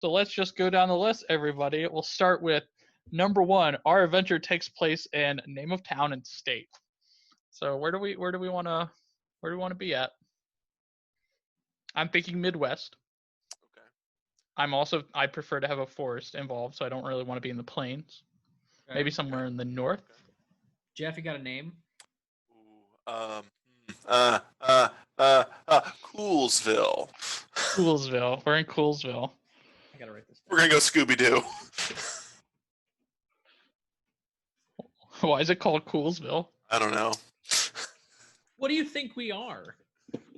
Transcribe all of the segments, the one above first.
So let's just go down the list, everybody. We'll start with number 1. Our adventure takes place in name of town and state. So where do we want to be at? I'm thinking Midwest. Okay. I prefer to have a forest involved, so I don't really want to be in the plains. Okay. Maybe somewhere in the north. Okay. Jeff, you got a name? Ooh, Coolsville. Coolsville. We're in Coolsville. I gotta write this down. We're gonna go Scooby-Doo. Why is it called Coolsville? I don't know. What do you think we are?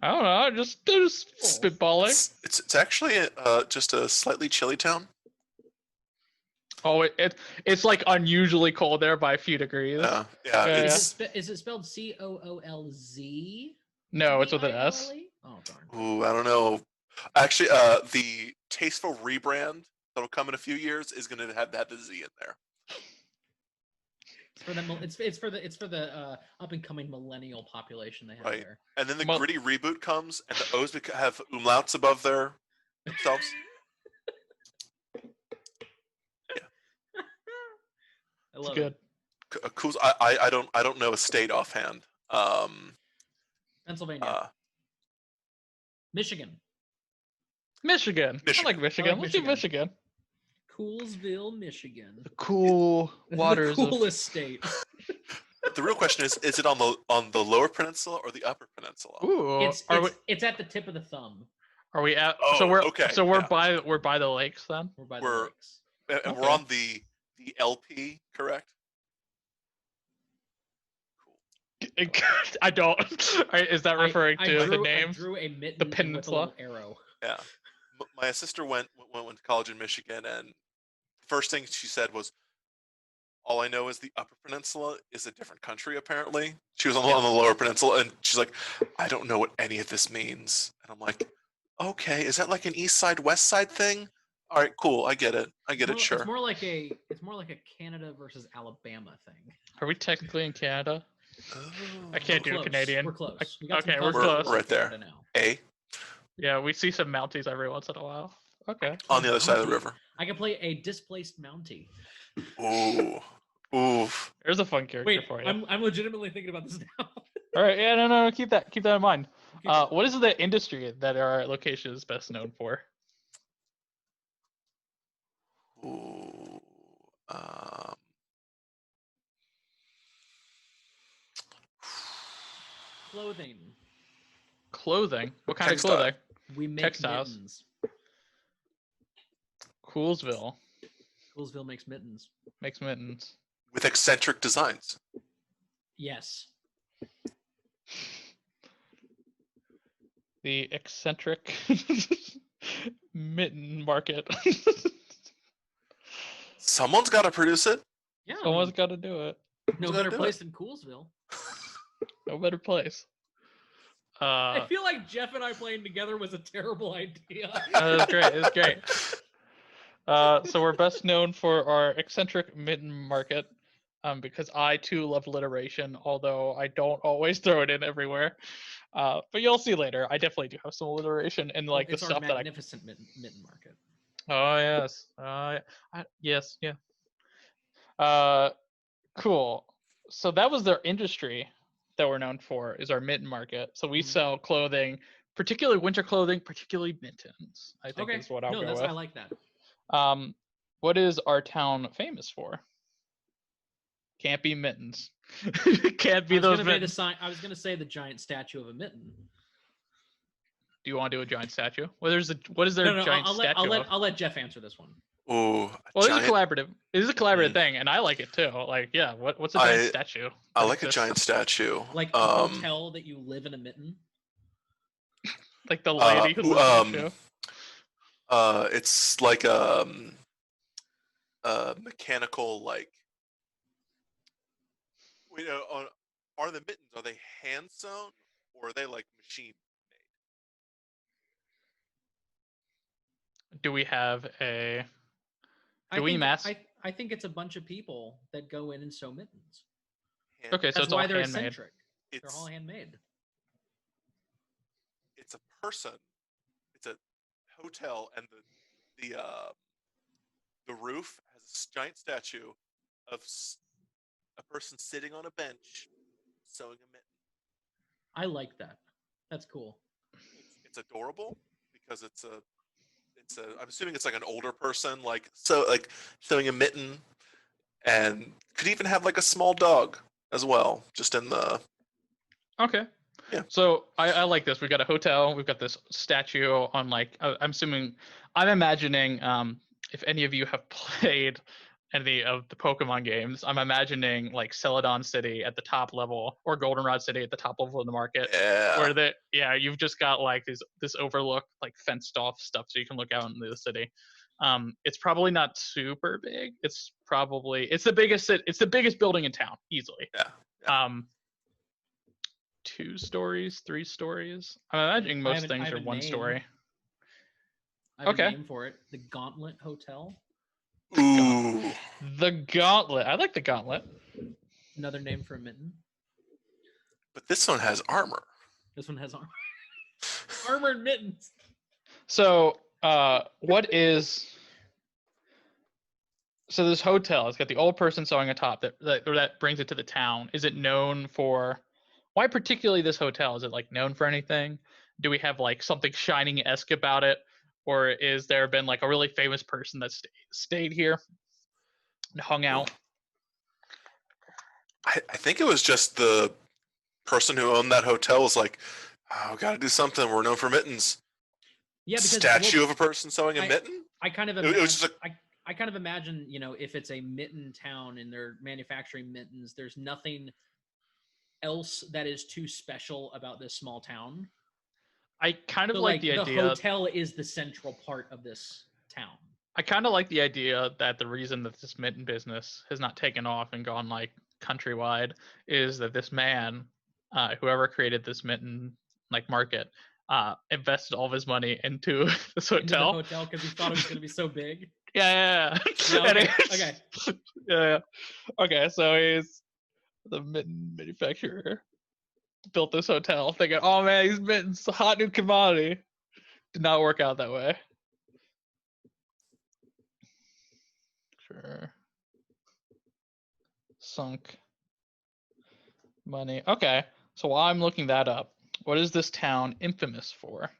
I don't know. Just spitballing. It's actually just a slightly chilly town. Oh, it's like unusually cold there by a few degrees. Yeah. Is it spelled Coolz? No, it's with an S. Oh darn. Ooh, I don't know. Actually, the tasteful rebrand that'll come in a few years is going to have the Z in there. It's for the up and coming millennial population they have there. And then the gritty reboot comes, and the O's have umlauts above themselves. I love good. it. Cool. I don't know a state offhand. Pennsylvania. Michigan. I like Michigan. Let's do Michigan. Coolsville, Michigan. The cool waters. The coolest state. The real question is it on the lower peninsula or the upper peninsula? Ooh, it's at the tip of the thumb. Are we at? Oh, so we're okay. So we're by the lakes then. We're by the lakes. And we're on the LP, correct? Cool. I don't. Is that referring to the name? I drew a mitten the peninsula with a little arrow. Yeah. My sister went to college in Michigan, and first thing she said was, all I know is the Upper Peninsula is a different country, apparently. She was on the Lower Peninsula, and she's like, I don't know what any of this means. And I'm like, okay, is that like an East Side, West Side thing? All right, cool, I get it. Sure. It's more like a Canada versus Alabama thing. Are we technically in Canada? Oh, I can't do Canadian. We're close. We're close. Right there. A. Yeah, we see some Mounties every once in a while. Okay. On the other side of the river. I can play a displaced Mountie. Ooh. Oof. There's a fun character for you. I'm legitimately thinking about this now. All right. Yeah. No. Keep that in mind. What is the industry that our location is best known for? Ooh. Clothing. What kind of clothing? We make textiles. Mittens. Coolsville makes mittens. Makes mittens. With eccentric designs. Yes. The eccentric mitten market. Someone's got to produce it. Yeah. Someone's got to do it. No better place than Coolsville. No better place. I feel like Jeff and I playing together was a terrible idea. It was great. So we're best known for our eccentric mitten market, because I too love alliteration, although I don't always throw it in everywhere. But you'll see later. I definitely do have some alliteration in like the stuff that I. It's our magnificent mitten market. Oh yes. Yes. Yeah. Cool. So that was their industry that we're known for, is our mitten market. So we sell clothing, particularly winter clothing, particularly mittens. I think is what I'll go with. I like that. What is our town famous for? Can't be mittens. Can't be those mittens. I was going to say the giant statue of a mitten. Do you want to do a giant statue? What is their giant statue? I'll let Jeff answer this one. Ooh, well, it's a collaborative. It is a collaborative thing, and I like it too. Like, yeah, what's a giant statue? I like a giant statue. Like a hotel that you live in a mitten. Like the lady who lives in the show. It's like mechanical, like, you know, are the mittens, are they hand sewn or are they like machine made? Do we have a? I think it's a bunch of people that go in and sew mittens. Okay, so that's why they're handmade. Eccentric. They're all handmade. It's a person. It's a hotel, and the the roof has a giant statue of a person sitting on a bench sewing a mitten. I like that. That's cool. It's adorable because it's a I'm assuming it's like an older person like sewing a mitten, and could even have like a small dog as well, just in the. Okay. Yeah. So I like this. We've got a hotel. We've got this statue on I'm imagining if any of you have played any of the Pokemon games, I'm imagining like Celadon City at the top level or Goldenrod City at the top level of the market. Yeah. Where you've just got like this overlook, like fenced off stuff so you can look out into the city. It's probably not super big. It's the biggest building in town, easily. Yeah. 2 stories, 3 stories. I'm imagining most things are 1 story. I have a name for it. The Gauntlet Hotel. Ooh. The Gauntlet. I like the Gauntlet. Another name for a mitten. But this one has armor. This one has armor. Armored mittens. So, so this hotel, it's got the old person sewing atop that brings it to the town. Is it known for, why particularly this hotel? Is it like known for anything? Do we have like something Shining-esque about it? Or is there been like a really famous person that stayed here and hung out? I think it was just the person who owned that hotel was like, oh, gotta do something. We're known for mittens. Yeah, because statue of a person sewing a mitten? I kind of imagine, it was just I kind of imagine, if it's a mitten town and they're manufacturing mittens, there's nothing else that is too special about this small town. I kind of like the idea. The hotel is the central part of this town. I kind of like the idea that the reason that this mitten business has not taken off and gone like countrywide is that this man, whoever created this mitten like market, invested all of his money into this hotel. Into the hotel because he thought it was going to be so big. Yeah. Okay. Yeah. Okay. So he's the mitten manufacturer. Built this hotel thinking, oh man, these mittens, a hot new commodity. Did not work out that way. Sure. Sunk money. Okay. So while I'm looking that up, what is this town infamous for?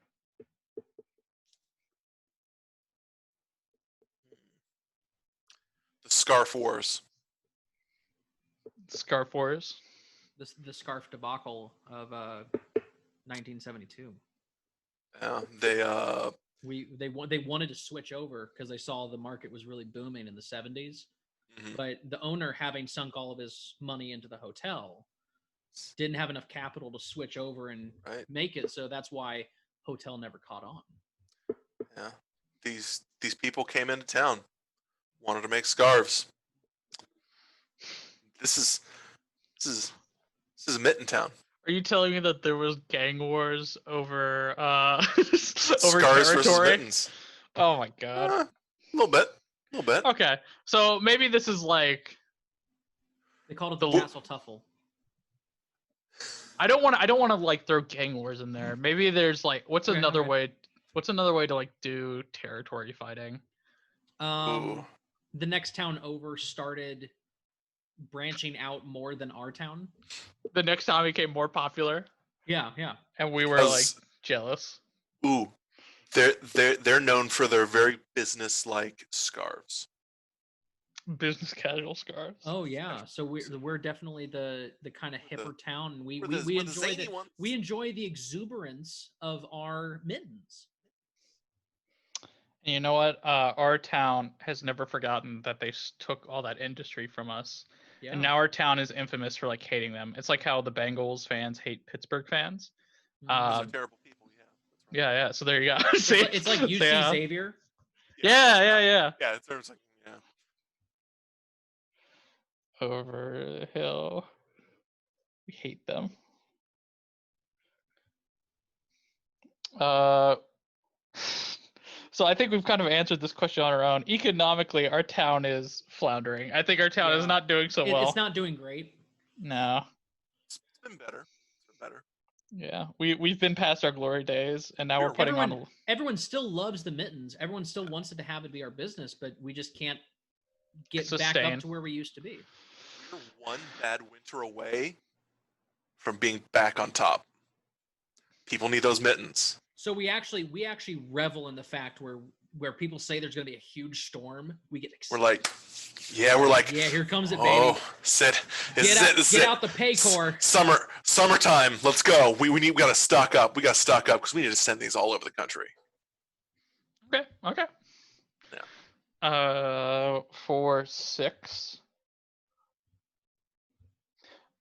The Scarf Wars. Scarf Wars? The scarf debacle of 1972. Yeah, they wanted to switch over because they saw the market was really booming in the 70s. Mm-hmm. But the owner, having sunk all of his money into the hotel, didn't have enough capital to switch over and make it. So that's why hotel never caught on. Yeah, these people came into town, wanted to make scarves. This is Mitten Town. Are you telling me that there was gang wars over over Scars territory? Versus mittens. Oh my god. A little bit. Okay, so maybe this is like they called it the Castle Tuffle. I don't want to like throw gang wars in there. Maybe there's like what's another way to like do territory fighting? The next town over started branching out more than our town. The next town became more popular. Yeah. And we were like jealous. Ooh, they're known for their very business-like scarves. Business casual scarves. Oh yeah, so we're definitely the kind of hipper town, and we enjoy the exuberance of our mittens. And you know what? Our town has never forgotten that they took all that industry from us. Yeah. And now our town is infamous for like hating them. It's like how the Bengals fans hate Pittsburgh fans. Those are terrible people. Yeah. Yeah. So there you go. See? It's like UC Xavier. Yeah. Yeah, in terms like over the hill. We hate them. So I think we've kind of answered this question on our own. Economically, our town is floundering. I think our town is not doing so well. It's not doing great. No. It's been better. Yeah, we've been past our glory days, and now we're We're- putting Everyone still loves the mittens. Everyone still wants it to have it be our business, but we just can't get back up Sustain. to where we used to be. We're one bad winter away from being back on top. People need those mittens. So we actually revel in the fact where people say there's going to be a huge storm. We get excited. We're like, yeah, here comes it, oh, baby. sit. Get out the Paycor. Summertime. Let's go. We got to stock up. We got to stock up because we need to send these all over the country. Okay. Yeah. For 6.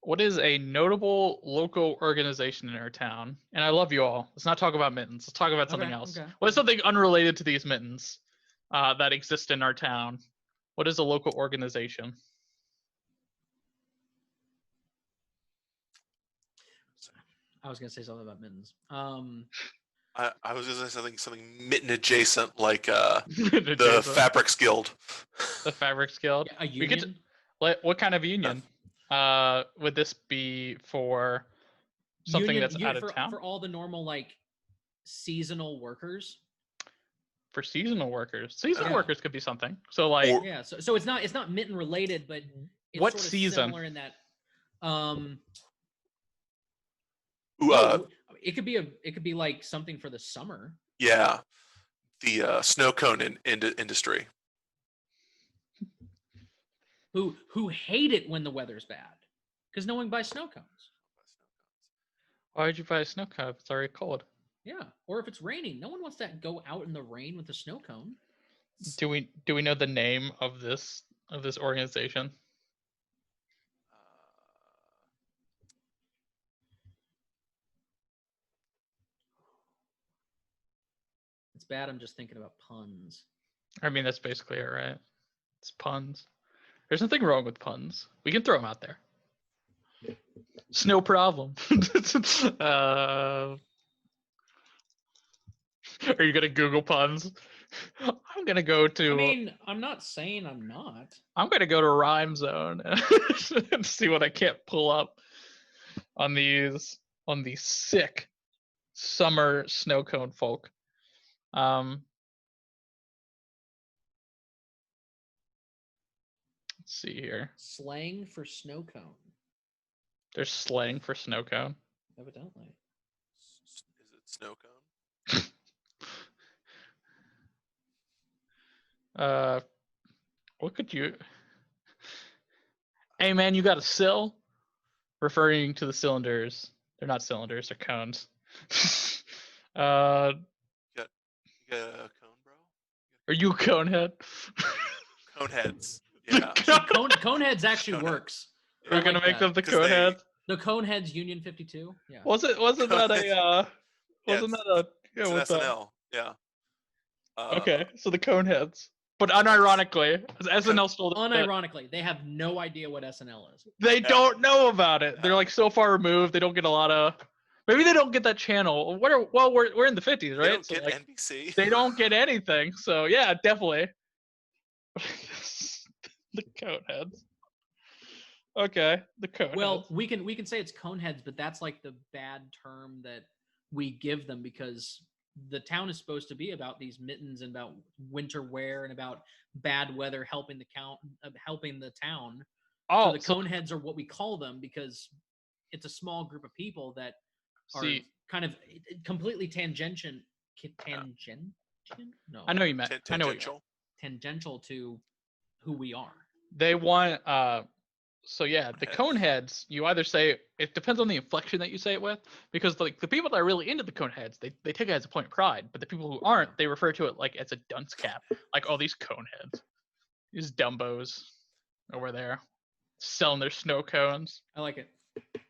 What is a notable local organization in our town? And I love you all. Let's not talk about mittens. Let's talk about something else. Okay. What is something unrelated to these mittens that exist in our town? What is a local organization? I was going to say something about mittens. I was going to say something mitten adjacent, like the Adjacent. Fabrics Guild. The Fabrics Guild. Yeah, a union. What kind of union? Would this be for something union, that's out of town? For all the normal like seasonal workers. For seasonal workers, workers could be something. So like, So it's not mitten related, but it's what sort of season? similar in that. It could be like something for the summer. Yeah, the snow cone industry. Who hate it when the weather's bad because no one buys snow cones. Why would you buy a snow cone if it's already cold? Yeah, or if it's raining, no one wants to go out in the rain with a snow cone. Do we know the name of this organization? It's bad. I'm just thinking about puns. I mean, that's basically it, right? It's puns. There's nothing wrong with puns. We can throw them out there. It's no problem. Are you gonna Google puns? I'm gonna go to. I mean, I'm not saying I'm not. I'm gonna go to Rhyme Zone and see what I can't pull up on these sick summer snow cone folk. Let's see here. Slang for snow cone. There's slang for snow cone. Evidently. Is it snow cone? What could you? Hey man, you got a sill? Referring to the cylinders. They're not cylinders, they're cones. You got a cone, bro? Are you a conehead? Coneheads. Yeah. Coneheads actually works. We're gonna make them the coneheads. The Coneheads Union 52. Yeah. Wasn't that a? Wasn't that a? Yeah, it's an SNL. Yeah. Okay, so the coneheads. But unironically, SNL still. Unironically, they have no idea what SNL is. They don't know about it. They're like so far removed. They don't get a lot of. Maybe they don't get that channel. We're in the 50s, right? They don't so get like, NBC. They don't get anything. So yeah, definitely. The coneheads. Okay, the coneheads. Well, we can say it's coneheads, but that's like the bad term that we give them because the town is supposed to be about these mittens and about winter wear and about bad weather helping the town. Oh, so the coneheads are what we call them because it's a small group of people that are kind of completely tangential. No, I know you meant tangential. Tangential to who we are. They want so yeah, the coneheads, you either say it depends on the inflection that you say it with, because like the people that are really into the coneheads, they take it as a point of pride, but the people who aren't, they refer to it like as a dunce cap, like oh these coneheads, these dumbos over there selling their snow cones. I like it.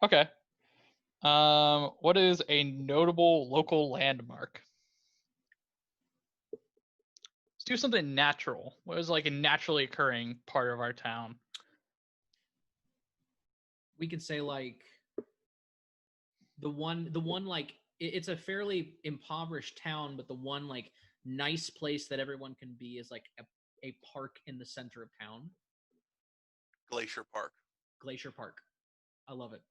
Okay. What is a notable local landmark? Let's do something natural. What is like a naturally occurring part of our town? We could say like the one like it's a fairly impoverished town, but the one like nice place that everyone can be is like a park in the center of town. Glacier Park. I love it.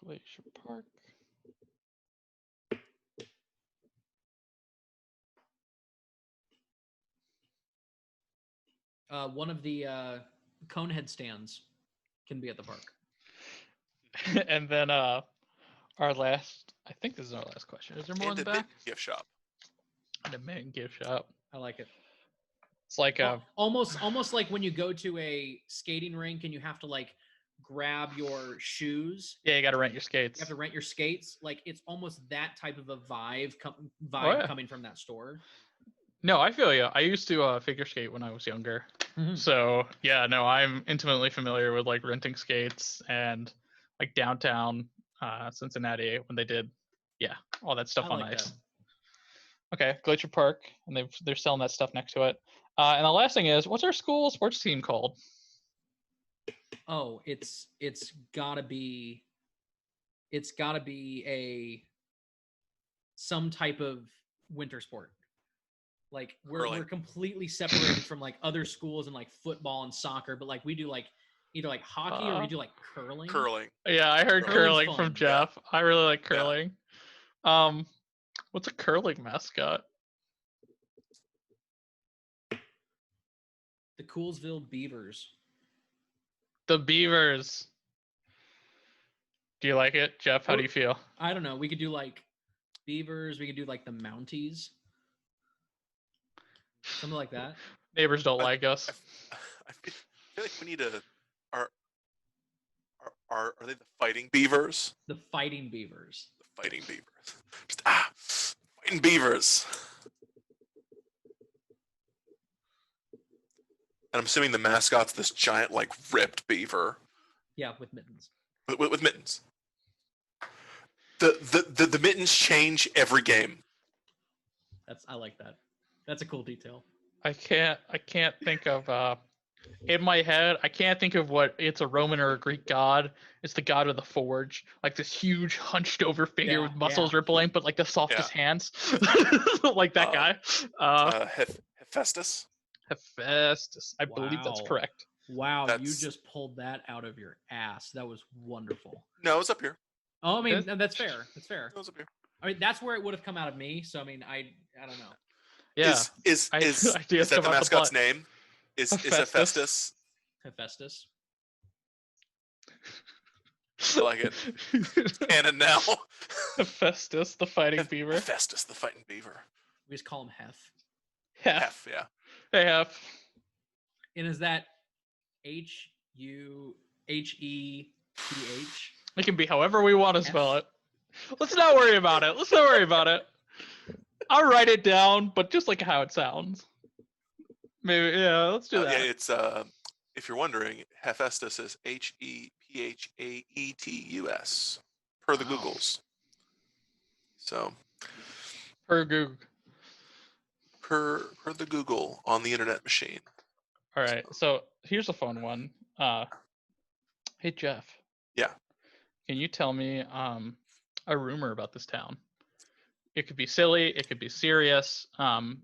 Glacier Park. One of the Conehead stands can be at the park. And then our last, I think this is our last question. Is there more in the back? Gift shop. And a mint gift shop. I like it. It's like almost like when you go to a skating rink and you have to like grab your shoes. Yeah, you got to rent your skates. You have to rent your skates. Like it's almost that type of a vibe coming from that store. No, I feel you. I used to figure skate when I was younger. So yeah, no, I'm intimately familiar with like renting skates and like downtown Cincinnati when they did, all that stuff on ice. Okay, Glacier Park, and they're selling that stuff next to it. And the last thing is, what's our school sports team called? Oh, it's gotta be some type of winter sport. Like we're completely separated from like other schools and like football and soccer, but like we do like either like hockey or we do like curling. Curling. Yeah, I heard curling from Jeff. Yeah. I really like curling. Yeah. What's a curling mascot? The Coolsville Beavers. The Beavers. Do you like it, Jeff? How do you feel? I don't know. We could do like Beavers. We could do like the Mounties. Something like that. Neighbors don't like us. I feel like we need are they the Fighting Beavers? The Fighting Beavers. The Fighting Beavers. Just Fighting Beavers. And I'm assuming the mascot's this giant, like, ripped beaver. Yeah, with mittens. With mittens. The mittens change every game. I like that. That's a cool detail. I can't think of in my head, I can't think of what it's a Roman or a Greek god. It's the god of the forge, like this huge hunched over figure with muscles rippling, but like the softest hands, like that guy. Hephaestus. Hephaestus, I believe that's correct. Wow, you just pulled that out of your ass. That was wonderful. No, it's up here. Oh, I mean that's fair. That's fair. It was up here. I mean that's where it would have come out of me. So I mean I don't know. Yeah. Is that the mascot's name? Is Hephaestus? Hephaestus. I like it. Canon now. Hephaestus, the fighting beaver. Hephaestus, the fighting beaver. We just call him Hef. Hef, yeah. Hey, Hef. And is that Huheth? It can be however we want to spell it. Let's not worry about it. I'll write it down, but just like how it sounds. Maybe, let's do that. Yeah, it's if you're wondering, Hephaestus is Hephaetus per the Googles. So per Google. Per the Google on the internet machine. All right. So here's a fun one. Hey Jeff. Yeah. Can you tell me a rumor about this town? It could be silly. It could be serious. I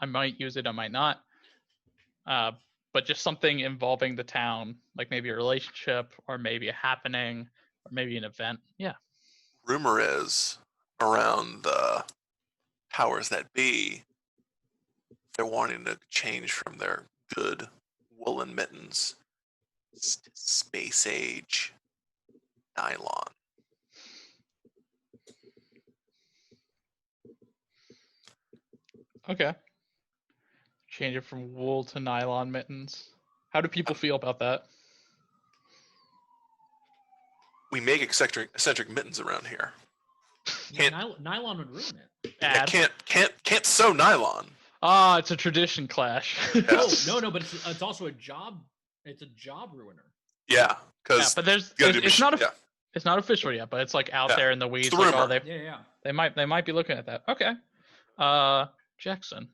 might use it. I might not. But just something involving the town, like maybe a relationship or maybe a happening or maybe an event. Yeah. Rumor is around the powers that be, they're wanting to change from their good woolen mittens to space age nylon. Okay. Change it from wool to nylon mittens. How do people feel about that? We make eccentric mittens around here. Nylon would ruin it. Yeah, can't sew nylon. It's a tradition clash. Yes. No, but it's also a job. It's a job ruiner. Yeah, because but it's not official yet, but it's like out there in the weeds. It's the like, yeah. They might be looking at that. Okay. Jackson,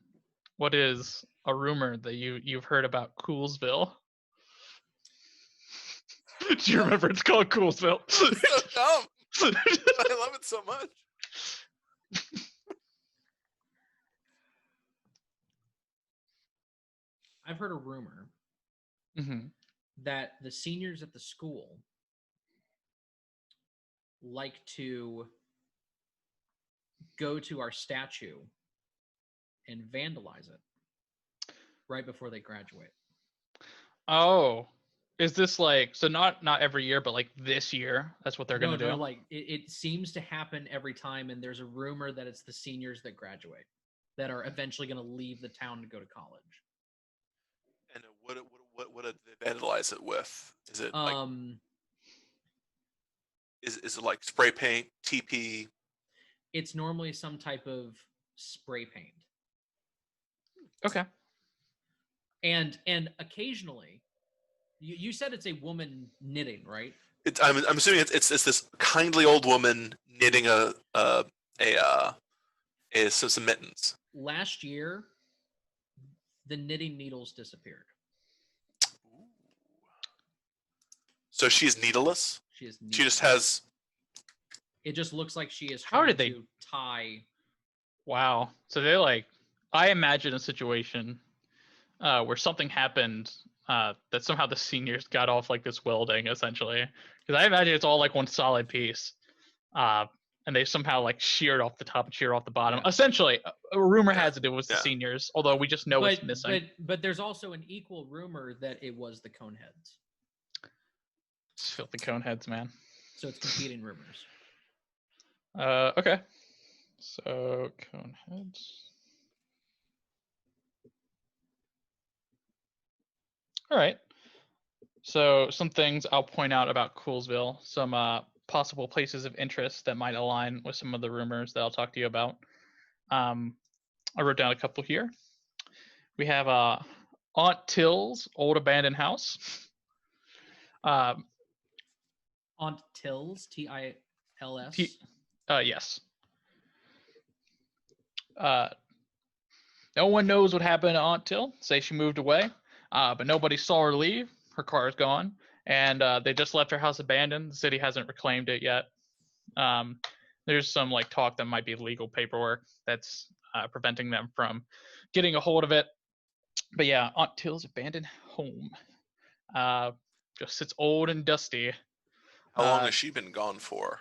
what is a rumor that you've heard about Coolsville? Do you remember it's called Coolsville? It's so dumb. I love it so much. I've heard a rumor that the seniors at the school like to go to our statue and vandalize it right before they graduate. Oh, is this like, so not every year, but like this year? That's what they're gonna do. Like it seems to happen every time, and there's a rumor that it's the seniors that graduate that are eventually going to leave the town to go to college. And what did they vandalize it with? Is it like is it like spray paint, TP? It's normally some type of spray paint. Okay. And occasionally, you said it's a woman knitting, right? I'm assuming it's this kindly old woman knitting some mittens. Last year, the knitting needles disappeared. Ooh. So she's needleless? She just has... It just looks like she is trying to tie. Wow. So they like, I imagine a situation where something happened that somehow the seniors got off like this welding, essentially. Because I imagine it's all like one solid piece. And they somehow like sheared off the top and sheared off the bottom. Yeah. Essentially, a rumor has it was the seniors, although we just know it's missing. But there's also an equal rumor that it was the Coneheads. It's filthy Coneheads, man. So it's competing rumors. Okay. So Coneheads. All right. So some things I'll point out about Coolsville, some possible places of interest that might align with some of the rumors that I'll talk to you about. I wrote down a couple here. We have Aunt Till's old abandoned house. Aunt Till's, T-I-L-S? Yes. No one knows what happened to Aunt Till. Say she moved away, but nobody saw her leave. Her car is gone, and they just left her house abandoned. The city hasn't reclaimed it yet. There's some like talk that might be legal paperwork that's preventing them from getting a hold of it. But yeah, Aunt Till's abandoned home just sits old and dusty. How long has she been gone for?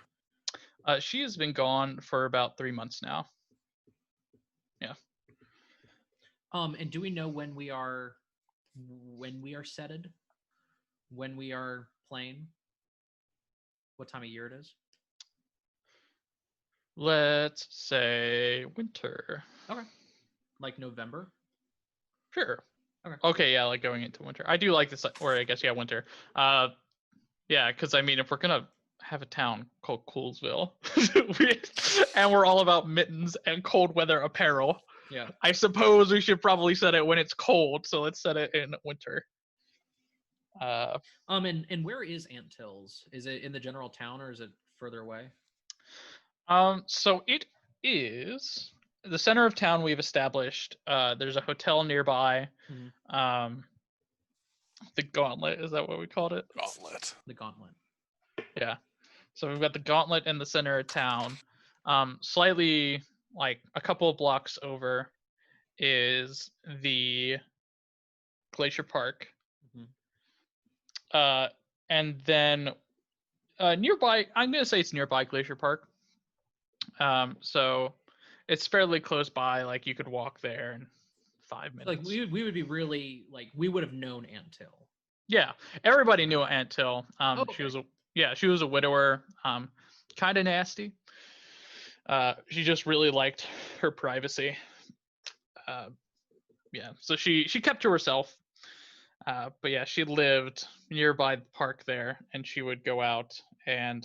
She has been gone for about 3 months now. Yeah. And do we know when we are setted? When we are playing? What time of year it is? Let's say winter. Okay. Like November? Sure. Okay. Okay, yeah, like going into winter. I do like this, or I guess, yeah, winter. Yeah, because I mean, if we're going to have a town called Coolsville, and we're all about mittens and cold weather apparel, yeah, I suppose we should probably set it when it's cold, so let's set it in winter. And where is Aunt Till's? Is it in the general town or is it further away? So it is the center of town. We've established. There's a hotel nearby. Mm-hmm. The Gauntlet, is that what we called it? Gauntlet. The Gauntlet. Yeah. So we've got the Gauntlet in the center of town. Slightly like a couple of blocks over is the Glacier Park. Mm-hmm. And then nearby, I'm going to say it's nearby Glacier Park. So it's fairly close by. Like you could walk there in 5 minutes. Like we would be really like we would have known Aunt Till. Yeah, everybody knew Aunt Till. Okay. She was a widower. Kind of nasty. She just really liked her privacy. Yeah, so she kept to herself. But yeah, she lived nearby the park there, and she would go out and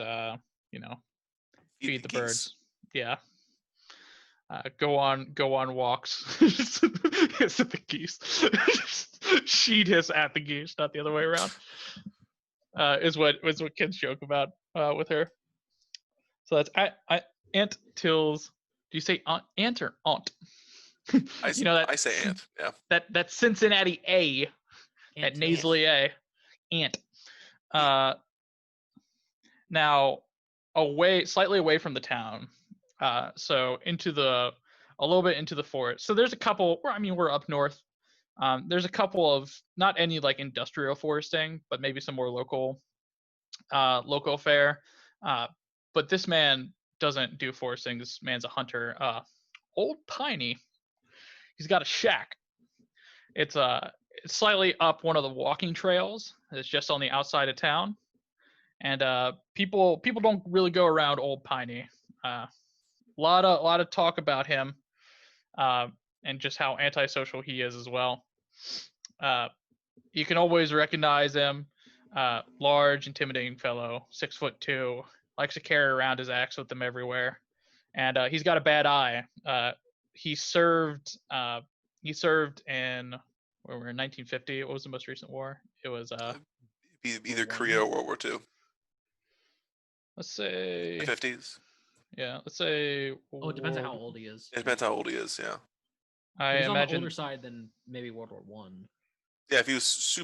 feed the birds. Yeah. Go on walks. Hiss at the geese. She'd hiss at the geese, not the other way around. Is what kids joke about with her. So that's Aunt Till's. Do you say aunt or aunt? I say aunt. Yeah. That Cincinnati A. That nasally A. Aunt. Now slightly away from the town. So a little bit into the forest. So there's a couple. I mean, we're up north. There's a couple of not any like industrial foresting, but maybe some more local fare. But But this man doesn't do forcing. This man's a hunter. Old Piney. He's got a shack. It's slightly up one of the walking trails. It's just on the outside of town, and people don't really go around Old Piney. Lot of talk about him, and just how antisocial he is as well. You can always recognize him. Large, intimidating fellow, 6'2", likes to carry around his axe with him everywhere, and he's got a bad eye. He served in where we're in 1950. What was the most recent war? It was either Korea or World War II. Let's say The 50s. Yeah, let's say. Oh, it depends on how old he is. It depends how old he is. Yeah. I He's imagine on the older side than maybe World War One. Yeah, if he's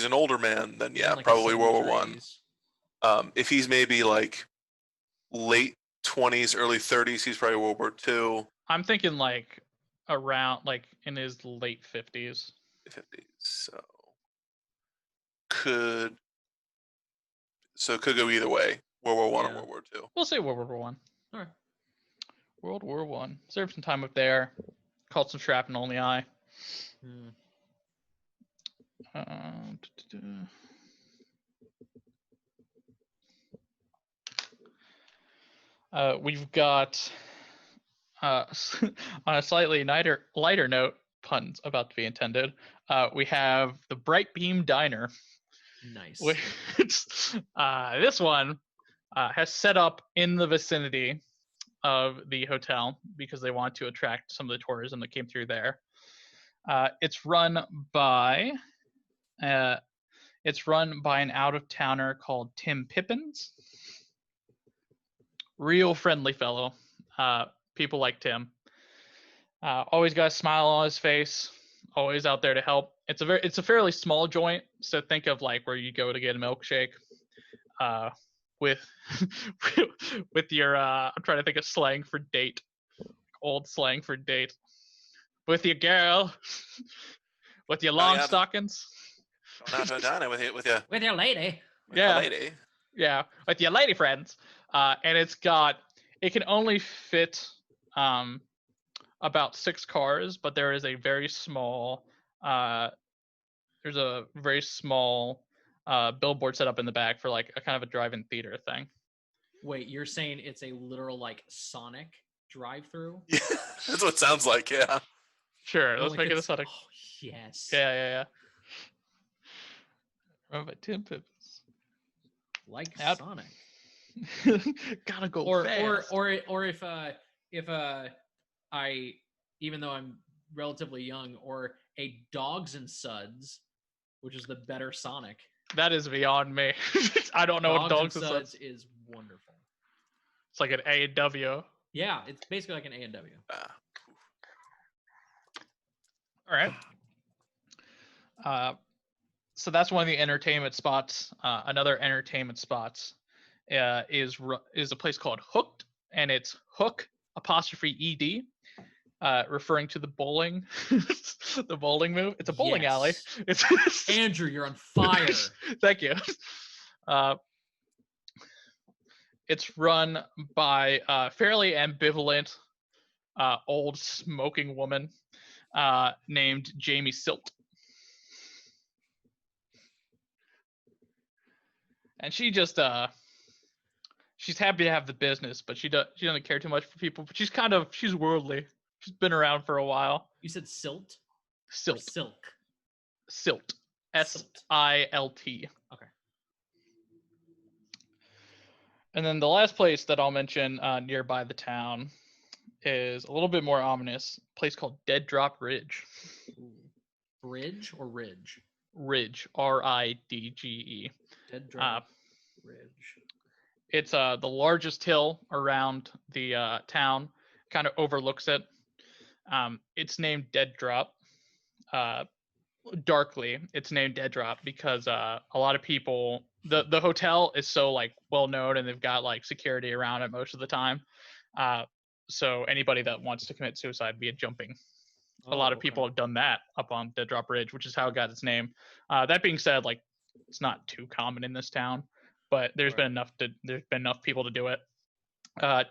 an older man, then yeah, Like probably his World War 70s or One. 80s. If he's maybe like late 20s, early 30s, he's probably World War II. I'm thinking like around like in his late 50s. 50s. So it could go either way. World War One or World War II. We'll say World War One. All right. World War One. Served some time up there. Caught some shrapnel in the eye. We've got on a slightly lighter note, puns about to be intended. We have the Bright Beam Diner. Nice. Which, this one has set up in the vicinity of the hotel because they want to attract some of the tourism that came through there. It's run by an out-of-towner called Tim Pippins. Real friendly fellow. People like Tim. Always got a smile on his face. Always out there to help. It's a fairly small joint, so think of like where you go to get a milkshake. With with your I'm trying to think of slang for date. Old slang for date. With your girl. With your long stockings. Going out to a diner with your lady. With your lady. Yeah, with your lady friends. And it can only fit about 6 cars, but there is a very small billboard set up in the back for like a kind of a drive-in theater thing. Wait, you're saying it's a literal like Sonic drive-through? Yeah, that's what it sounds like. Yeah. Sure, let's make it a Sonic. Oh yes. Yeah. Run by Tim Pippins. Like Sonic. Gotta go fast. Or if I, even though I'm relatively young, or a Dogs and Suds, which is the better Sonic. That is beyond me. I don't know what Dogs and Suds is. Wonderful. It's like an A&W. Yeah, it's basically like an A&W. All right. So that's one of the entertainment spots. Another entertainment spots is a place called Hooked, and it's Hook _ED, referring to the bowling, the bowling move. It's a bowling alley. It's Andrew, you're on fire. Thank you. It's run by a fairly ambivalent old smoking woman named Jamie Silt. And she just she's happy to have the business, but she doesn't care too much for people. But she's worldly. She's been around for a while. You said Silt? Silt. Silk. Silt. SILT. Okay. And then the last place that I'll mention nearby the town is a little bit more ominous. A place called Dead Drop Ridge. Bridge or Ridge? Ridge. RIDGE. Dead Drop Ridge. It's the largest hill around the town. Kind of overlooks it. It's named Dead Drop. Darkly, it's named Dead Drop because a lot of people, the hotel is so like well known, and they've got like security around it most of the time. So anybody that wants to commit suicide via jumping, a lot of people have done that up on Dead Drop Ridge, which is how it got its name. That being said, like it's not too common in this town, but there's Sure. been enough people to do it.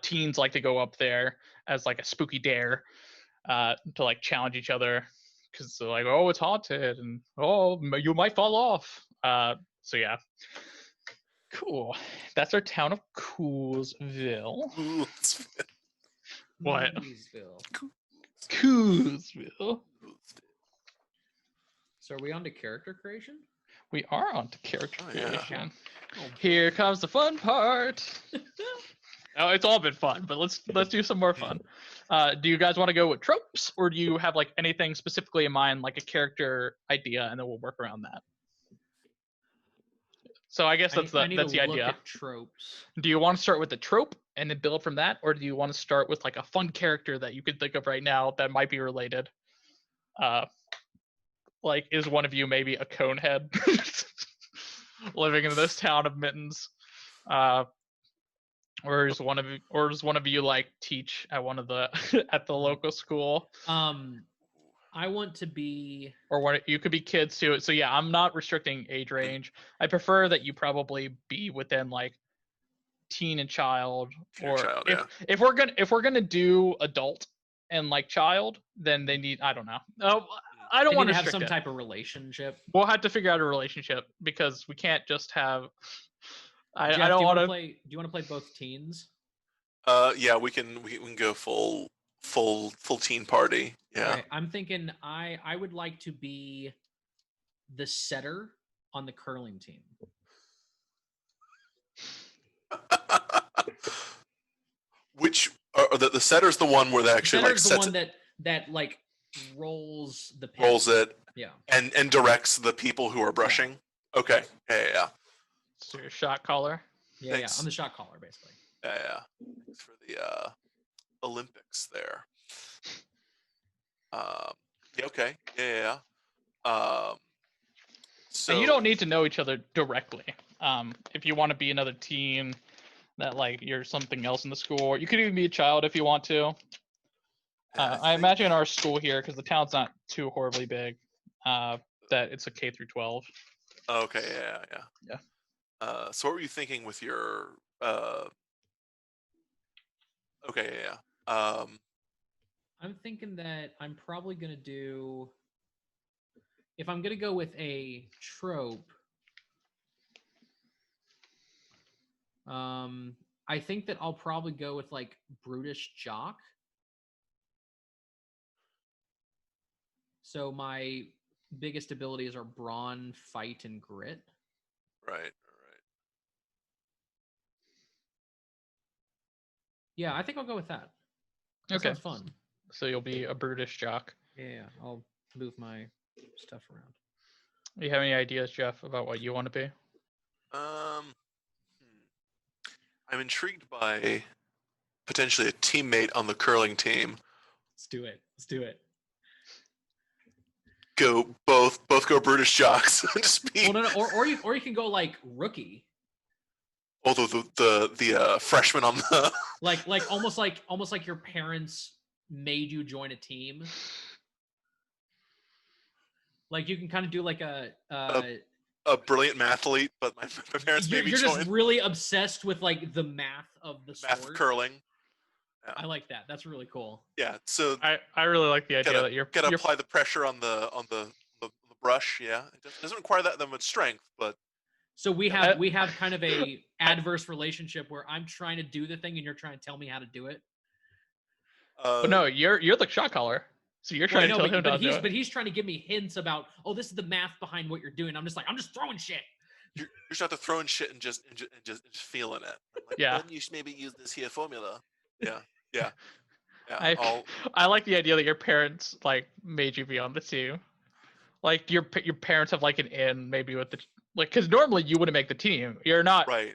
Teens like to go up there as like a spooky dare to like challenge each other because they're like, oh, it's haunted and oh, you might fall off. So yeah, cool. That's our town of Coolsville. What? Coolsville. So are we on to character creation? We are on to character Oh, yeah. creation. Oh, Here comes the fun part. Oh, it's all been fun, but let's do some more fun. Do you guys want to go with tropes, or do you have like anything specifically in mind, like a character idea, and then we'll work around that? So I guess that's the idea. At tropes. Do you want to start with the trope and then build from that, or do you want to start with like a fun character that you could think of right now that might be related? Like, is one of you maybe a conehead living in this town of Mittens? Or does one of you like teach at one of the at the local school? I want to be, or you could be kids too. So yeah, I'm not restricting age range. I prefer that you probably be within like teen and child. If we're gonna do adult and like child, then they need, I don't know. I don't want to have some type of relationship. We'll have to figure out a relationship because we can't just have. Jeff, I don't want to play. Do you want to play both teens? Yeah, we can go full teen party. Yeah. Okay, I'm thinking I would like to be the setter on the curling team. Which the setter's the one where they actually like the one that like rolls the pen. Rolls it. Yeah. And directs the people who are brushing. Yeah. Okay. Yeah. So your shot caller. Yeah, yeah. I'm the shot caller basically. Yeah. Thanks for the Olympics there. Yeah, okay. Yeah. So and you don't need to know each other directly. If you want to be another team that like you're something else in the school, you could even be a child if you want to. I imagine our school here, because the town's not too horribly big, that it's a K through 12. Okay, yeah. So what were you thinking with your okay, yeah. I'm thinking that I'm probably gonna do, if I'm gonna go with a trope, I think that I'll probably go with like brutish jock. So my biggest abilities are brawn, fight, and grit. Right. Yeah, I think I'll go with that. That Okay. sounds fun. So you'll be a brutish jock. Yeah, I'll move my stuff around. Do you have any ideas, Jeff, about what you want to be? I'm intrigued by potentially a teammate on the curling team. Let's do it. Go both go brutish jocks. Just be... Well, no, or you can go like rookie. Although the freshman on the like almost like your parents made you join a team. Like you can kind of do like a brilliant mathlete, but my parents made me join. You're just really obsessed with like the math of the sport. Math curling. Yeah. I like that. That's really cool. Yeah. So I really like the idea that you're gotta apply the pressure on the brush. Yeah, it doesn't require that much strength, but. So we have kind of a adverse relationship where I'm trying to do the thing and you're trying to tell me how to do it. But no, you're the shot caller, so you're trying to tell him how to do it. But he's trying to give me hints about, oh, this is the math behind what you're doing. I'm just throwing shit. You're just out to throwing shit and just feeling it. Like, yeah. Then you should maybe use this here formula. Yeah. I like the idea that your parents like made you be on the team. Like your parents have like an in maybe with the like, because normally you wouldn't make the team. You're not right.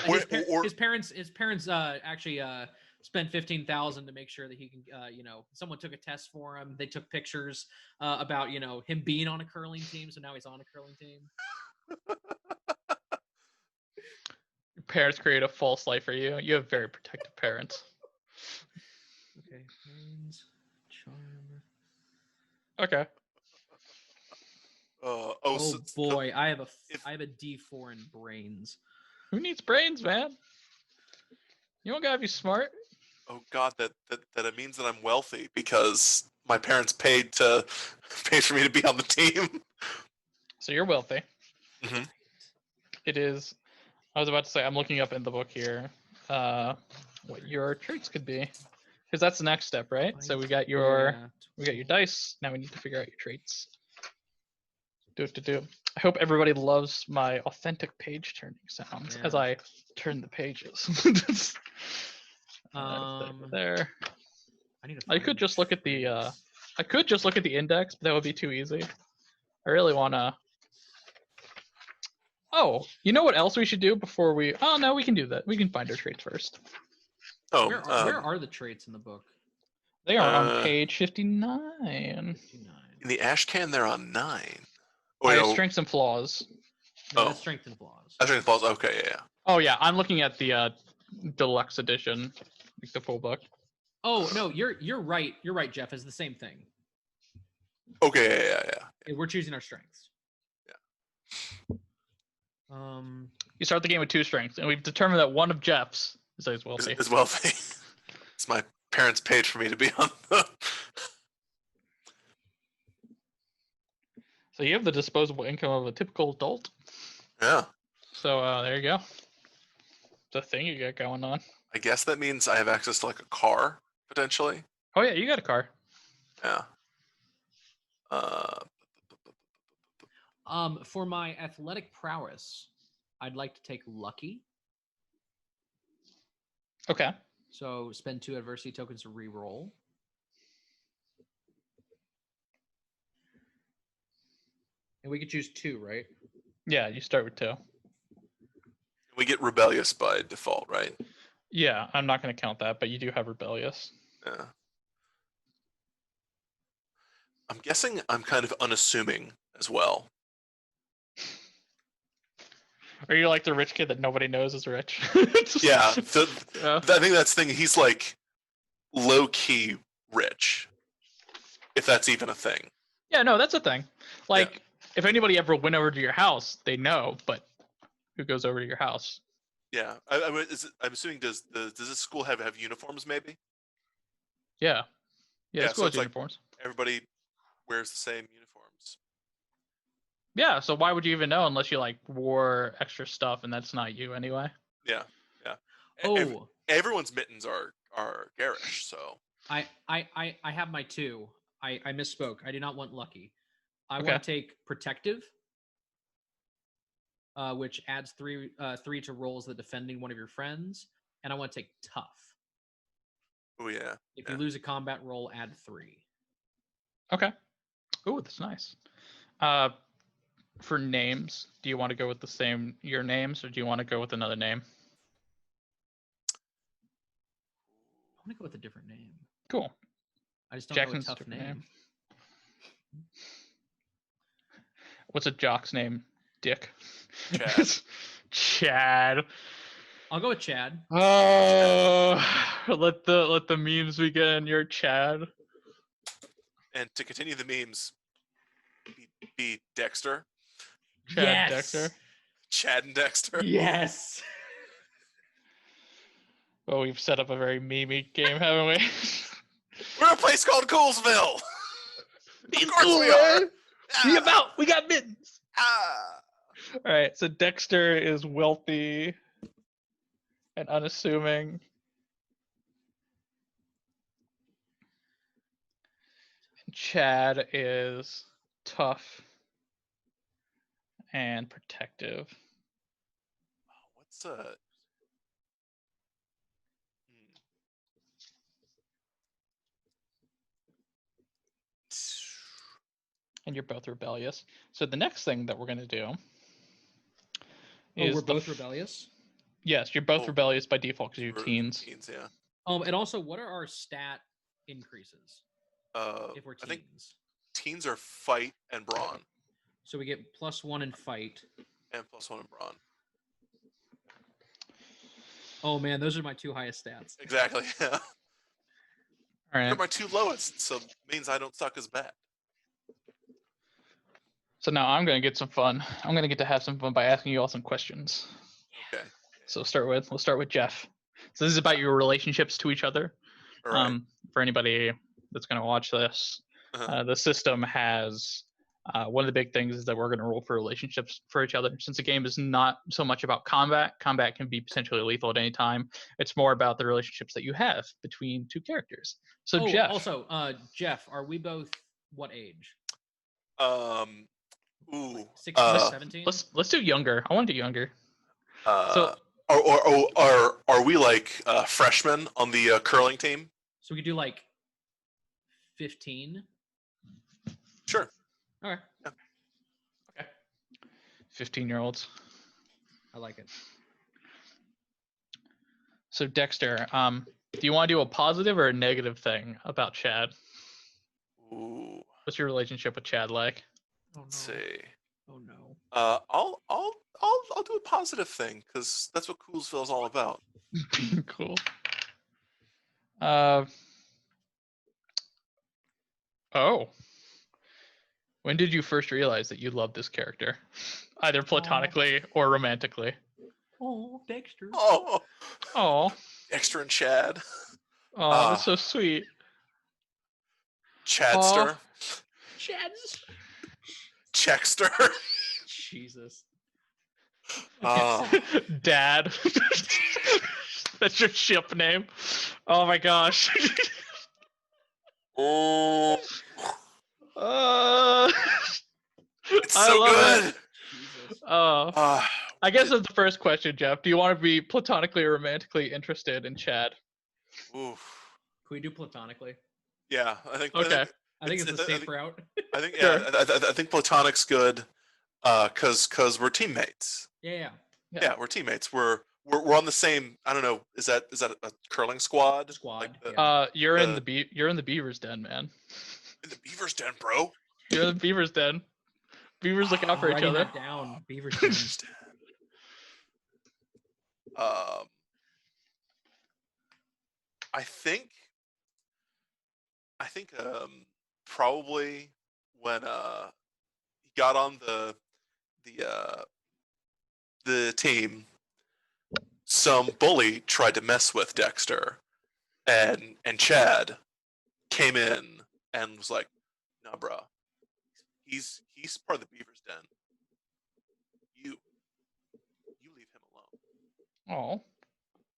His parents actually spent $15,000 to make sure that he can someone took a test for him. They took pictures about him being on a curling team, so now he's on a curling team. Your parents create a false life for you. You have very protective parents. Okay, charm. Okay. Oh boy, I have a D4 in brains. Who needs brains, man? You don't gotta be smart. Oh God, that it means that I'm wealthy because my parents paid for me to be on the team. So you're wealthy. Mm-hmm. It is. I was about to say I'm looking up in the book here what your traits could be, because that's the next step, right? So we got your dice. Now we need to figure out your traits. Do. I hope everybody loves my authentic page turning sounds as I turn the pages. There. I could just look at the index, but that would be too easy. I really wanna. Oh, you know what else we should do before we? Oh no, we can do that. We can find our traits first. Oh, where are the traits in the book? They are on page 59. 59. In the ash can, they're on 9. Oh, no. Strengths and flaws. No, that's strength and flaws. Strength and flaws. Okay, yeah. Oh yeah, I'm looking at the deluxe edition, like the full book. Oh no, you're right. You're right, Jeff. It's the same thing. Okay, yeah. We're choosing our strengths. Yeah. You start the game with 2 strengths, and we've determined that one of Jeff's is wealthy. Is wealthy. It's my parents paid for me to be on the. So you have the disposable income of a typical adult. Yeah. So there you go. The thing you got going on. I guess that means I have access to like a car potentially. Oh yeah, you got a car. Yeah. For my athletic prowess, I'd like to take lucky. Okay. So spend 2 adversity tokens to re-roll. And we could choose 2, right? Yeah, you start with 2. We get rebellious by default, right? Yeah, I'm not going to count that, but you do have rebellious. Yeah. I'm guessing I'm kind of unassuming as well. Are you like the rich kid that nobody knows is rich? Yeah. I think that's the thing. He's like low-key rich, if that's even a thing. Yeah, no, that's a thing. Like, if anybody ever went over to your house, they know, but who goes over to your house? Yeah. I'm assuming, does this school have uniforms maybe? Yeah. Yeah, school has like uniforms. Everybody wears the same uniforms. Yeah, so why would you even know unless you like wore extra stuff and that's not you anyway? Yeah. Oh, everyone's mittens are garish, so I have my 2. I misspoke. I do not want lucky. I Okay. want to take protective, which adds 3 to rolls that defending one of your friends, and I want to take tough. Oh yeah. If you lose a combat roll, add 3. Okay. Oh, that's nice. For names, do you want to go with your names, or do you want to go with another name? I want to go with a different name. Cool. I just don't Jackson's know a tough name. What's a jock's name? Dick. Chad. Chad. I'll go with Chad. Oh, let the memes begin. You're Chad. And to continue the memes, be Dexter. Chad Dexter. Chad and Dexter. Yes. Well, we've set up a very memey game, haven't we? We're in a place called Coolsville. Of course we are. We got mittens. All right, so Dexter is wealthy and unassuming. And Chad is tough and protective. What's a And you're both rebellious. So the next thing that we're going to do is we're both rebellious? Yes, you're both rebellious by default because you're teens. Teens, yeah. And also, what are our stat increases if we're teens? I think teens are fight and brawn. So we get +1 in fight. And +1 in brawn. Oh man, those are my 2 highest stats. Exactly, yeah. All right. They're my 2 lowest, so it means I don't suck as bad. So now I'm going to get some fun. I'm going to get to have some fun by asking you all some questions. Okay. So we'll start with Jeff. So this is about your relationships to each other. All right. For anybody that's going to watch this, the system has one of the big things is that we're going to roll for relationships for each other. Since the game is not so much about combat can be potentially lethal at any time. It's more about the relationships that you have between two characters. So Jeff. Also, Jeff, are we both what age? Ooh. 16, 17? Let's do younger. I want to do younger. So are we like freshmen on the curling team? So we could do like 15. Sure. All right. Yeah. Okay. 15-year-olds. I like it. So Dexter, do you want to do a positive or a negative thing about Chad? Ooh. What's your relationship with Chad like? Oh, no. Let's see. Oh no. I'll do a positive thing because that's what Coolsville is all about. Being cool. Oh. When did you first realize that you loved this character? Either platonically or romantically. Oh, Dexter. Oh. Dexter and Chad. Oh, that's so sweet. Chadster. Chad's. Checkster. Jesus. Dad. That's your ship name. Oh my gosh. Oh. It's so good. I guess that's the first question, Jeff. Do you want to be platonically or romantically interested in Chad? Oof. Can we do platonically? Yeah, I think. Okay. I think it's the safe route. I think I think platonic's good, cause we're teammates. Yeah. Yeah, we're teammates. We're on the same. I don't know. Is that a curling squad? You're in the Beaver's Den, man. In the Beaver's Den, bro. You're in the Beaver's Den. Beavers look out for each other. That down. Beaver's Den. I think probably when he got on the team, some bully tried to mess with Dexter, and Chad came in and was like, "Nah, bro, he's part of the Beaver's Den. You leave him alone." Oh,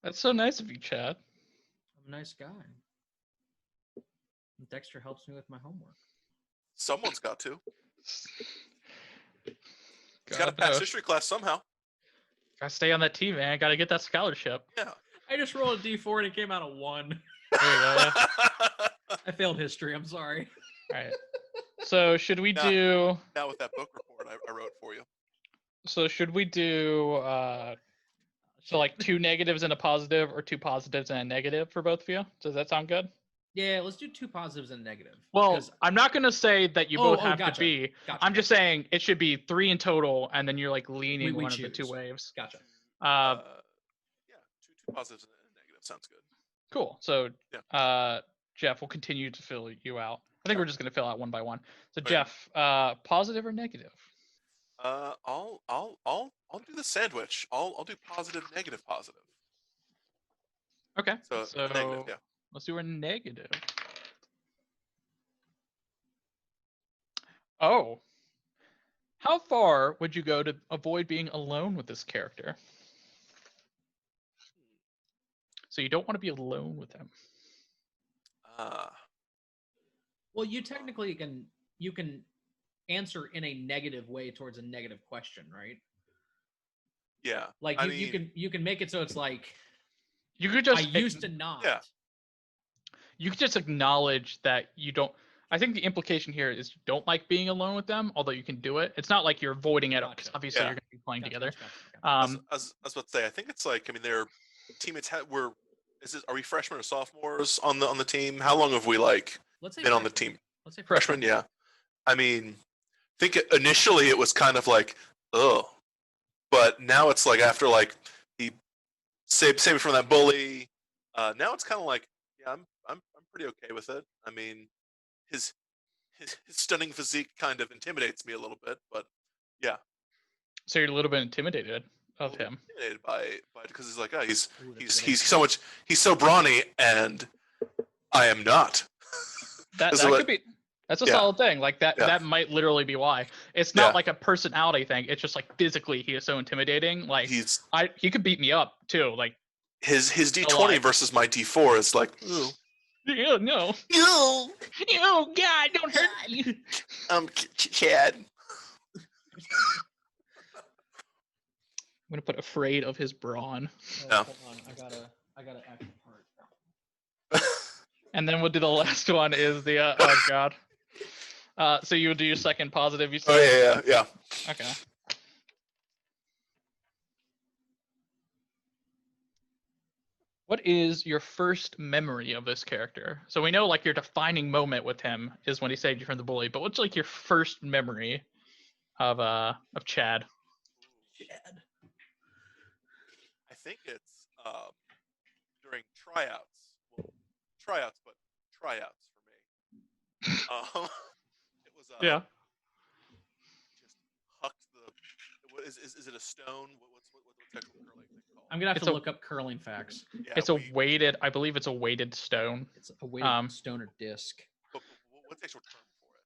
that's so nice of you, Chad. I'm a nice guy. Dexter helps me with my homework. Someone's got to. He's got to pass history class somehow. Gotta stay on that team, man. Gotta get that scholarship. Yeah. I just rolled a D4 and it came out a 1. There you go, yeah. I failed history. I'm sorry. All right. So should we do? Now with that book report I wrote for you. So should we do? So like 2 negatives and a positive, or 2 positives and a negative for both of you? Does that sound good? Yeah, let's do 2 positives and a negative. Well, I'm not gonna say that you both have to be. Gotcha. I'm just saying it should be 3 in total, and then you're like leaning one choose. of the 2 waves. Gotcha. Yeah, 2 positives and a negative sounds good. Cool. So, Jeff, we'll continue to fill you out. I think we're just gonna fill out one by one. So, Jeff, positive or negative? I'll do the sandwich. I'll do positive, negative, positive. Okay. So negative, yeah. Let's do a negative. Oh. How far would you go to avoid being alone with this character? So you don't want to be alone with him. Well, you technically can answer in a negative way towards a negative question, right? Yeah. Like you can make it so it's like you could just I used to not. Yeah. You could just acknowledge that you don't. I think the implication here is you don't like being alone with them, although you can do it. It's not like you're avoiding it because obviously you're going to be playing together. I was about to say, I think it's like, I mean, their teammates are we freshmen or sophomores on the team? How long have we been on the team? Let's say freshmen. Yeah. I mean, I think initially it was kind of like, oh, but now it's like after he saved me from that bully. Now it's kind of like, yeah, I'm pretty okay with it. I mean, his his stunning physique kind of intimidates me a little bit, but yeah, So you're a little bit intimidated a of little bit him. intimidated by because he's like, oh, he's Ooh, that's a he's good he's answer. so much he's so brawny, and I am not. That Is that what? could be. That's a Yeah, solid thing. Like that. yeah, That might literally be why. It's yeah. not like a personality thing. It's just like physically he is so intimidating. Like He's he could beat me up too. Like his no D20 lie. versus my D4 is like, ooh, Yeah, no. ew, Oh God, don't hurt me. Chad. I'm gonna put afraid of his brawn, Yeah. Hold on, I gotta act part. and then we'll do the last one. Is the oh God. So you would do your second positive. You Oh said. yeah. Okay. What is your first memory of this character? So we know like your defining moment with him is when he saved you from the bully, but what's like your first memory of Chad? Chad. I think it's during tryouts. Well, tryouts, but tryouts for me. It was Yeah. just hucked the. What is it a stone? What's the actual curling thing called? I'm gonna have It's to a- look up curling facts. Yeah, It's a weighted, I believe it's a weighted stone. It's a weighted Um, stone or disc. but what's the actual term for it?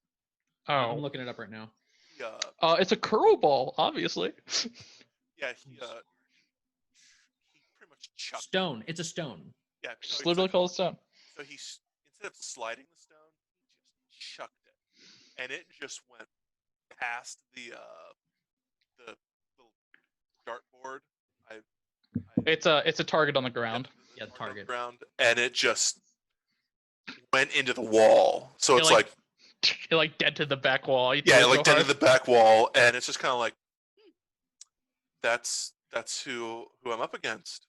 I'm Oh. looking it up right now. He, It's a curl ball, obviously. yeah, he pretty much chucked. Stone. It's a stone. Yeah, Just literally called a stone. So instead of sliding the stone, he just chucked it, and it just went past the little dartboard. It's a target on the ground. Yeah, target on the target. ground, and it just went into the wall. So It, it's like, like It like dented the back wall. You yeah, threw it like so down to hard. the back wall, and it's just kind of like that's who I'm up against.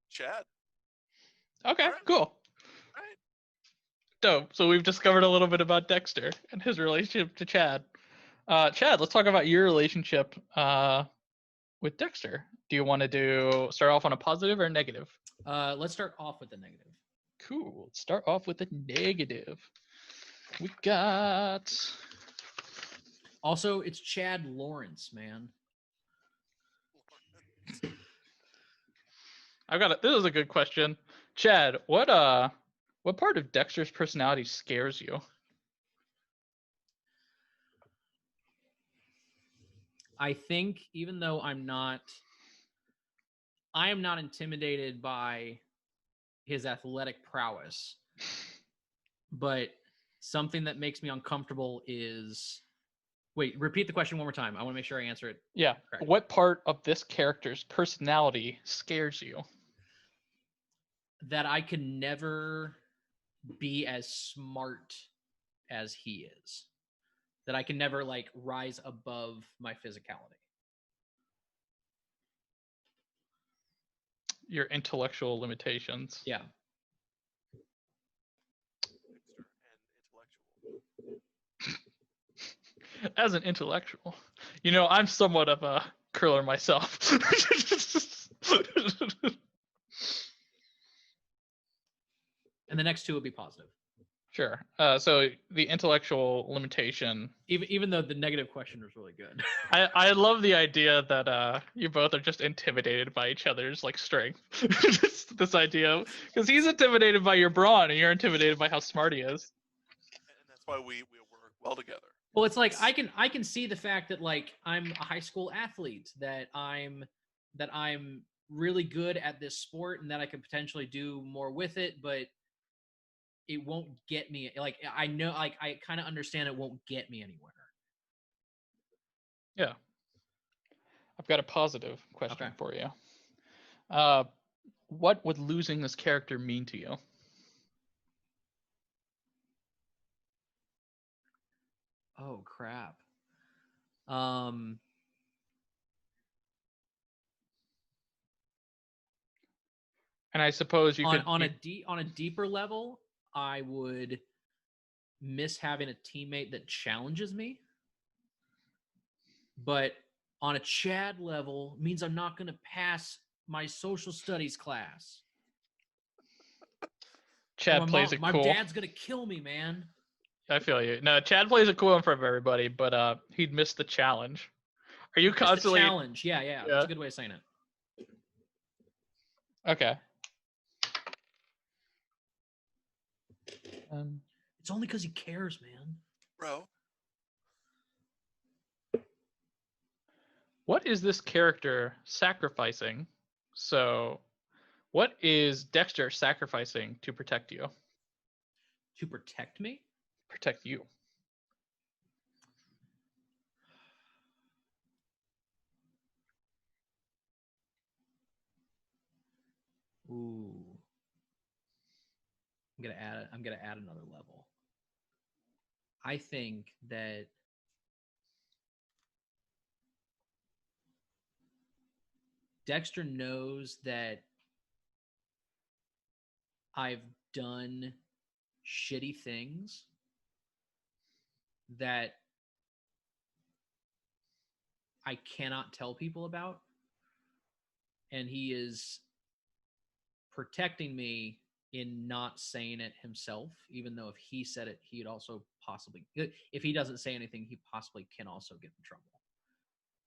Chad. Okay, Alright. cool. Right. Dope. So we've discovered a little bit about Dexter and his relationship to Chad. Chad, let's talk about your relationship with Dexter. Do you want to start off on a positive or a negative? Let's start off with the negative. Cool. Let's start off with the negative. We got. Also, it's Chad Lawrence, man. I've got it. This is a good question. Chad, what part of Dexter's personality scares you? I think even though I am not intimidated by his athletic prowess, but something that makes me uncomfortable is wait, repeat the question one more time. I want to make sure I answer it. Yeah. Correct. What part of this character's personality scares you? That I can never be as smart as he is. That I can never like rise above my physicality. Your intellectual limitations. Yeah. As an intellectual, I'm somewhat of a curler myself. And the next two would be positive. Sure. So the intellectual limitation. Even though the negative question was really good. I love the idea that you both are just intimidated by each other's like strength. this idea, because he's intimidated by your brawn and you're intimidated by how smart he is. And that's why we work well together. Well, it's like I can see the fact that like I'm a high school athlete, that I'm really good at this sport, and that I could potentially do more with it, but it won't get me. Like I know, like I kind of understand it won't get me anywhere. Yeah. I've got a positive question Okay. for you. What would losing this character mean to you? Oh crap. And I suppose you could on a deeper level, I would miss having a teammate that challenges me. But on a Chad level means I'm not going to pass my social studies class. Chad plays it my cool. dad's going to kill me, man. I feel you. No, Chad plays a cool one for everybody, but he'd missed the challenge. Are you It's the constantly? challenge. Yeah. Yeah. That's a good way of saying it. Okay. It's only because he cares, man. Bro. What is this character sacrificing? So, what is Dexter sacrificing to protect you? To protect me? Protect you. Ooh. I'm gonna add another level. I think that Dexter knows that I've done shitty things that I cannot tell people about. And he is protecting me in not saying it himself, even though if he said it, he'd also possibly, if he doesn't say anything, he possibly can also get in trouble.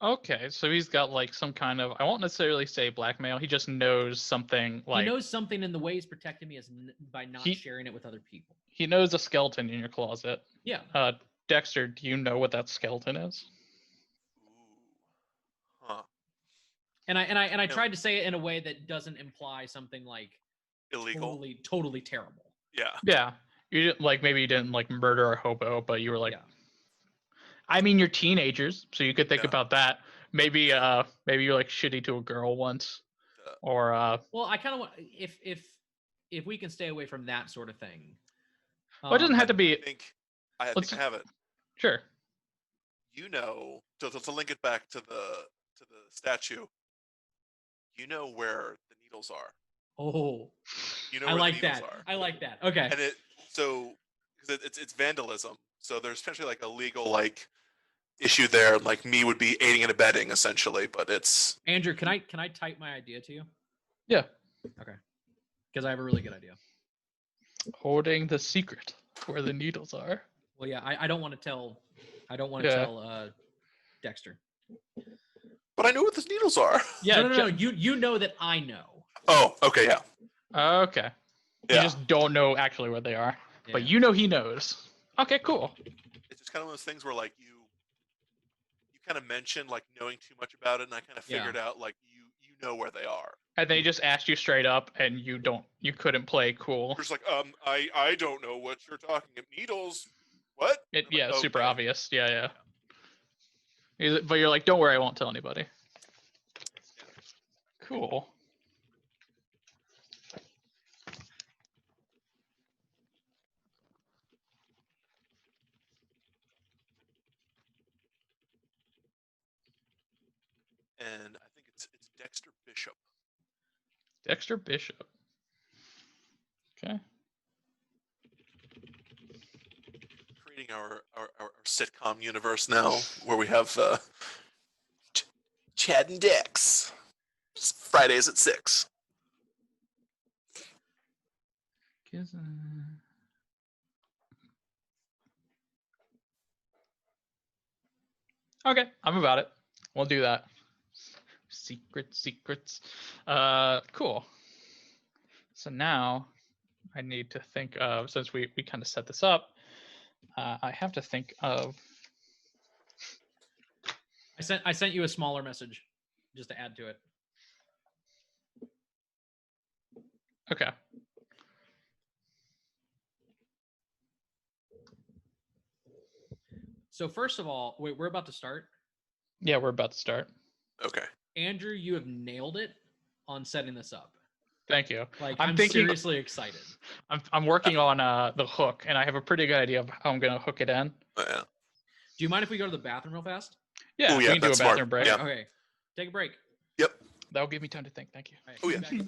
Okay, so he's got like some kind of, I won't necessarily say blackmail. He just knows something like. He knows something, and the way he's protecting me is by not sharing it with other people. He knows a skeleton in your closet. Yeah. Dexter, do you know what that skeleton is? Ooh. Huh. And I tried to say it in a way that doesn't imply something like Illegal. totally terrible. Yeah. Yeah. You didn't like, maybe you didn't like murder a hobo, but you were like, yeah. I mean, you're teenagers, so you could think about that. Maybe you're like shitty to a girl once, or Well, I kind of want if we can stay away from that sort of thing. Well, it doesn't have to be. I think I have it. Sure. You know, to link it back to the statue. You know where the needles are. Oh, you know I where like the needles that. are. I like that. Okay. And because it's vandalism, so there's potentially like a legal like issue there. Like me would be aiding and abetting essentially, but it's. Andrew, can I type my idea to you? Yeah. Okay. Because I have a really good idea. Holding the secret where the needles are. Well, yeah, I don't want to tell. I don't want to tell Dexter. But I know what the needles are. Yeah. No. You know that I know. Oh, okay, yeah. Okay. You just don't know actually where they are, but you know he knows. Okay, cool. It's just kind of one of those things where like you kind of mentioned like knowing too much about it, and I kind of figured out like you know where they are. And they just asked you straight up, and you couldn't play cool. You're just like, I don't know what you're talking about. Needles? What? Super obvious. Yeah. But you're like, don't worry, I won't tell anybody. Yeah. Cool. And I think it's Dexter Bishop. Dexter Bishop. Okay. Creating our sitcom universe now, where we have Chad and Dex. Fridays at 6. Okay, I'm about it. We'll do that. Secrets. Cool. So now I need to think of, since we kind of set this up, I have to think of. I sent you a smaller message just to add to it. Okay. So first of all, wait, we're about to start? Yeah, we're about to start. Okay. Andrew, you have nailed it on setting this up. Thank you. Like, I'm seriously excited. I'm working on the hook, and I have a pretty good idea of how I'm going to hook it in. Yeah. Do you mind if we go to the bathroom real fast? Yeah, we can do a bathroom break. Okay. Take a break. Yep. That'll give me time to think. Thank you. Right,